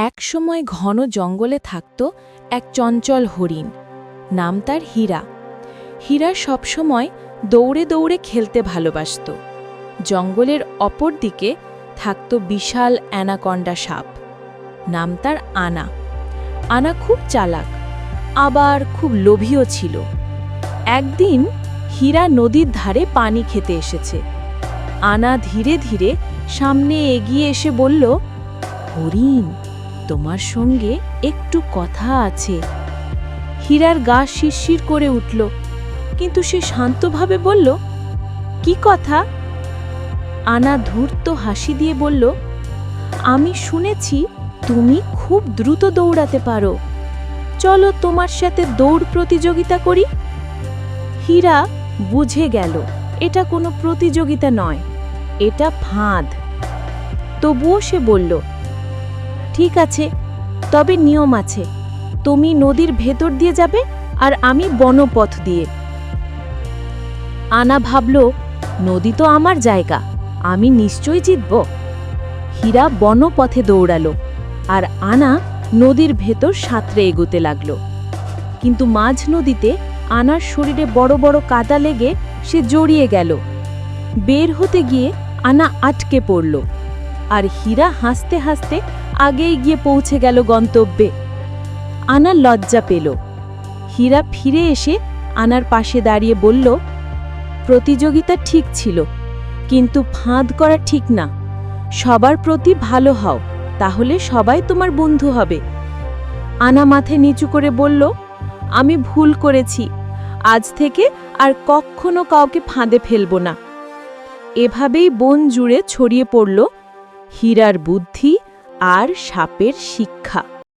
একসময় ঘন জঙ্গলে থাকত এক চঞ্চল হরিণ। নাম তার হীরা। হীরা সবসময় দৌড়ে দৌড়ে খেলতে ভালোবাসত। জঙ্গলের অপর দিকে থাকত বিশাল অ্যানাকন্ডা সাপ। নাম তার আনা। আনা খুব চালাক, আবার খুব লোভীও ছিল। একদিন হীরা নদীর ধারে পানি খেতে এসেছে। আনা ধীরে ধীরে সামনে এগিয়ে এসে বলল, হরিণ, তোমার সঙ্গে একটু কথা আছে। হীরার গা শিরশির করে উঠল, কিন্তু সে শান্তভাবে বলল, কি কথা? আনা ধূর্ত হাসি দিয়ে বলল, আমি শুনেছি তুমি খুব দ্রুত দৌড়াতে পারো। চলো তোমার সাথে দৌড় প্রতিযোগিতা করি। হীরা বুঝে গেল এটা কোনো প্রতিযোগিতা নয়, এটা ফাঁদ। তবুও সে বলল, ঠিক আছে, তবে নিয়ম আছে। তুমি নদীর ভেতর দিয়ে যাবে আর আমি বনপথ দিয়ে। আনা ভাবল, নদী তো আমার জায়গা, আমি নিশ্চয়ই জিতব। হীরা বনপথে দৌড়ালো আর আনা নদীর ভেতর সাঁতরে এগোতে লাগল। কিন্তু মাঝ নদীতে আনার শরীরে বড় বড় কাদা লেগে সে জড়িয়ে গেল। বের হতে গিয়ে আনা আটকে পড়ল, আর হীরা হাসতে হাসতে আগেই গিয়ে পৌঁছে গেল গন্তব্যে। আনা লজ্জা পেল। হীরা ফিরে এসে আনার পাশে দাঁড়িয়ে বলল, প্রতিযোগিতা ঠিক ছিল, কিন্তু ফাঁদ করা ঠিক না। সবার প্রতি ভালো হও, তাহলে সবাই তোমার বন্ধু হবে। আনা মাথা নিচু করে বলল, আমি ভুল করেছি, আজ থেকে আর কখনো কাউকে ফাঁদে ফেলব না। এভাবেই বন জুড়ে ছড়িয়ে পড়ল হীরার বুদ্ধি আর সাপের শিক্ষা।